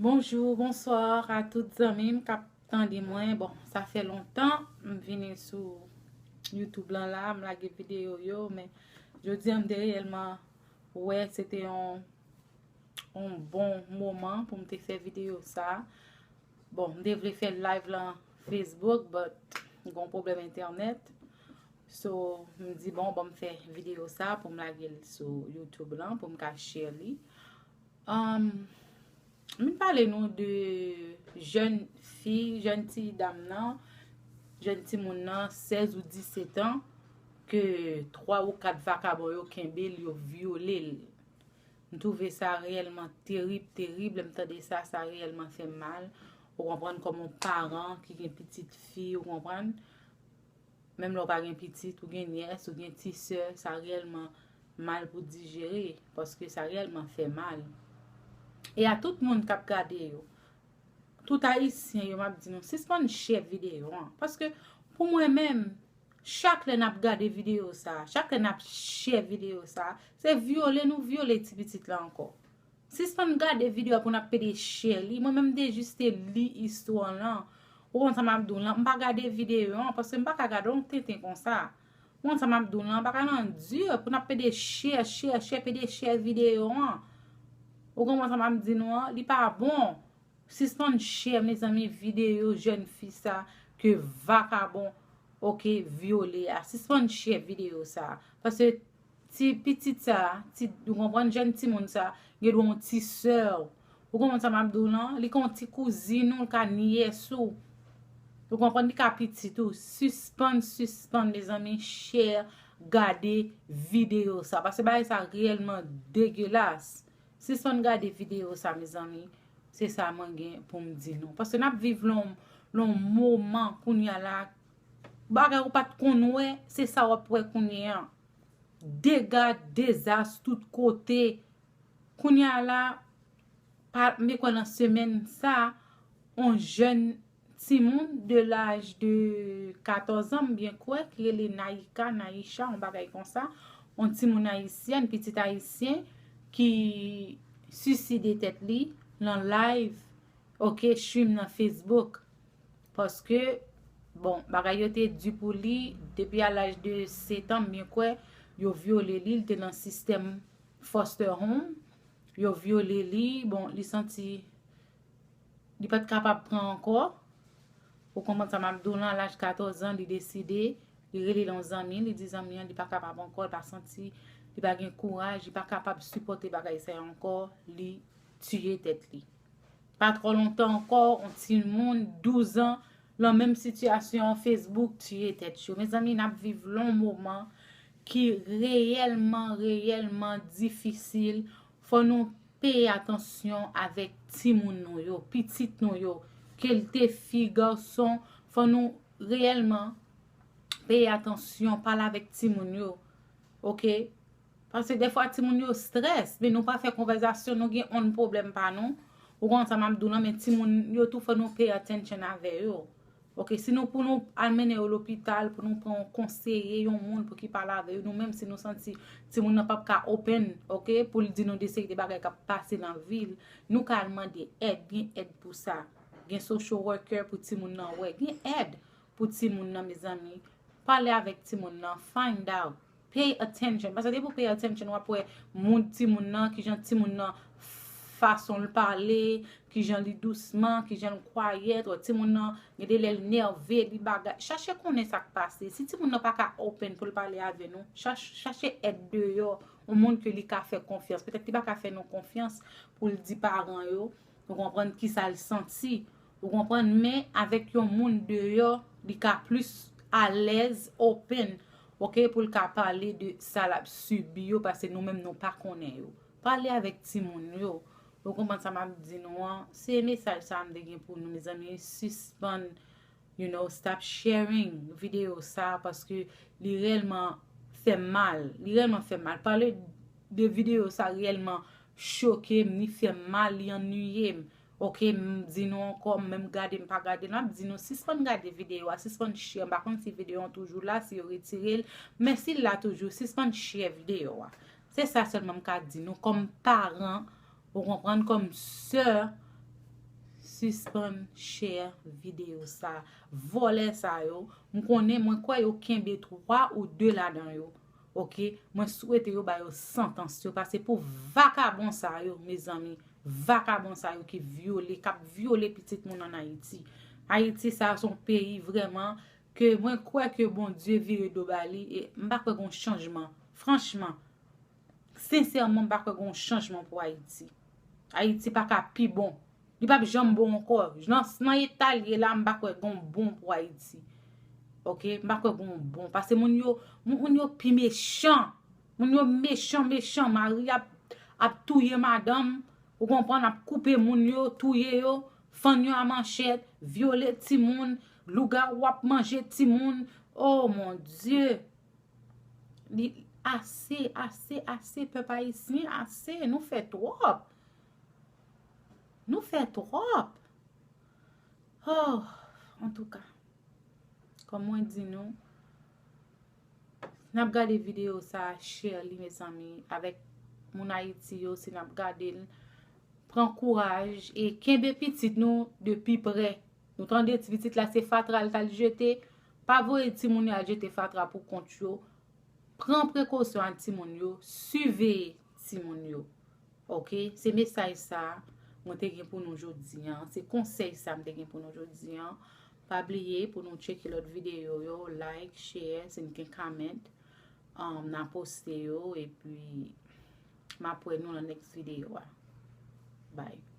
Bonjour, bonsoir à toutes les amis qui attendent moi. Bon, ça fait longtemps que je viens sur YouTube là, je la vidéo yo, mais je dis réellement ouais, c'était un bon moment pour me faire vidéo ça. Bon, je devrais faire live là Facebook, mais j'ai un problème internet. So, je me dis bon, me faire vidéo ça pour me la sur YouTube là pour me cacher li. Min pale nou de jen fi, jen ti dam nan, jen ti moun nan 16 ou 17 an, ke 3 ou 4 vakabon yo kenbe li yo viole li. M touve sa reyelman terrible, m tade sa reyelman fe mal. Ou kompran komon paran ki gen pitit fi, ou kompran. Mem lo pa gen pitit, ou gen nies, ou gen ti se, sa reyelman mal pou digere, paske sa reyelman fe mal. E a tout moun kap gade yo, tout haïtien yo map di nou, si s'pon share vidéo an. Paske pou mwen men, chak le nap gade vidéo sa, chak le nap share vidéo sa, se viole nou viole ti pitit la anko. Si s'pon gade vidéo pou nap pede share li, mwen men de juste li histoire lan. Ou kon sa map dou lan, mpa gade vidéo an, paske mpa ka gade on tenten kon sa. Ou kon sa map dou lan, mpa ka nan dur pou nap pede share, pede share vidéo an. Ou kon sa map di nou an, li pa bon. Si s'pon share mes amis vidéo jeune fille ça que vagabond OK violé a. Si s'pon share vidéo ça parce que ti petite ça, ti ou comprendre jeune ti moun ça, gen don ti sœur. Ou comment ça m'a dou nan, li kon ti cousine ou ka niè sou. Ou comprendre li ka petit tout. Suspend les amis share garder vidéo ça parce que bah ça réellement dégueulasse. Si s'pon garder vidéo ça mes amis, c'est ça man gen pour me dire non parce que n'a vivre l'on moment qu'on y a là bagay ou pas konwe c'est ça ou pour qu'on y a dégâts désastre tout côté qu'on y a là par mais quoi dans semaine ça un jeune Simon de l'âge de 14 ans bien quoi qui est les Naïcha on bagay comme ça un petit moun haïtien petit haïtien qui suicide tête li dans live, OK, stream dans Facebook. Parce que, bon, bagay yo te du pour li, depuis à l'âge de 7 ans, bien quoi, yo violé li, il te dans système foster home, yo violé li, bon, li senti, li pas capable prendre encore, ou comment ça m'a donné à l'âge de 14 ans, li décidé, li relé dans zami, li dit zami, li pas capable encore, pas senti, li pas gen courage, li pas capable supporter bagay ça encore, li tuer tête li. Pas trop longtemps encore, on petit monde 12 ans, la même situation Facebook tuer tête chaud. Mes amis, n'a vivre long moment qui réellement difficile. Faut nous payer attention avec ti moun nou yo, petit nou yo, quel te fi garçon, faut nous réellement payer attention, parler avec ti moun yo. OK? Parce que des fois ti moun yo stress, mais nous pas faire conversation, nous gen un problème pas non. Ou kon sa m'a dou nan men ti moun yo tout faut nous pay attention avec yo. OK, sinon pour nous amener à l'hôpital pour nous prendre conseiller yon moun pour qui parle avec nous même si nous senti ti moun n'a pas ka open, OK, pour dire nous des de bagay ka passer dans ville, nous ka demander aide pour ça. Gen social worker pour ti moun nan ouais, gen aide pour ti moun nan mes amis. Parler avec ti moun nan, find out. Pay attention. Parce que pour pay attention, on après moun ti moun nan, qui jan ti moun nan façon de parler, qui jan li doucement, qui jan quiet, ou ti moun nan gade lèl nervé, li bagay. Cherchez connaît ça qui passe. Si ti moun nan pas ka open pour parler avec nous, cherchez aide de yo, au monde que li ka fait confiance. Peut-être qu'il pas ka faire non confiance pour le dire parents yo, pour comprendre qui ça le senti, pour comprendre mais avec yon monde de yo, li ka plus à l'aise, open. OK, pour le cas parler de ça la subi yo parce que nous-mêmes nous pas connaît yo. Parler avec ti moun yo. Vous comprenez ça m'a dit nous, c'est message ça me gen pour nous mes amis, suspend, stop sharing vidéo ça parce que li réellement fait mal. Parler de vidéo ça réellement choqué, ni fait mal, li ennuyé. OK, dis nous encore même garder pas garder n'a dis nous si on garder vidéo si on share par contre si vidéo toujours là si retirer mais si là toujours si on share vidéo c'est ça seulement qu'a dit nous comme parents pour comprendre comme sœur suspend share vidéo ça, voler ça yo. M'konne moi quoi yo kembe 3 ou 2 là-dedans yo. OK, moi souhaite yo ba yo sentence yo parce que pour vagabond ça yo mes amis, vagabond ça yo qui violé petite moun en Haïti. Haïti ça son pays vraiment que moi crois que bon Dieu vire do bali et m'pa quoi gon changement. Franchement, sincèrement m'pa quoi gon changement pour Haïti. Haïti pas ka pi bon. Li pa jam bon encore. Nan Italie là m'pa quoi gon bon pour Haïti. OK, m'pa quoi bon parce que moun yo pi méchant. Moun yo méchant, Marie a touye madame, ou comprendre a couper moun yo, touye yo, fan yo à manchette, violer ti moun, louga wap manger ti moun. Oh mon Dieu. Assez peuple haïtien, assez, nous fait trop. Nous fait trop. Oh, en tout cas, comme moi dit nous, n'a regardé vidéo ça, share li mes amis, avec mon Haïti yo, si n'a regardé, prends courage et kembe petit nous depuis près. Nous tendez petit là c'est fatra le jeter, pas voyer ti moun a jeter fatra pour compte yo. Prends précaution à ti moun yo, suivez ti moun yo. OK, c'est message ça. Moi te gen pour nous aujourd'hui hein, c'est conseil ça me te gen pour nous aujourd'hui hein. Pas oublier pour nous checker l'autre vidéo yo, like, share, c'est une comment n'a poster yo et puis m'a pour nous dans next vidéo. Bye.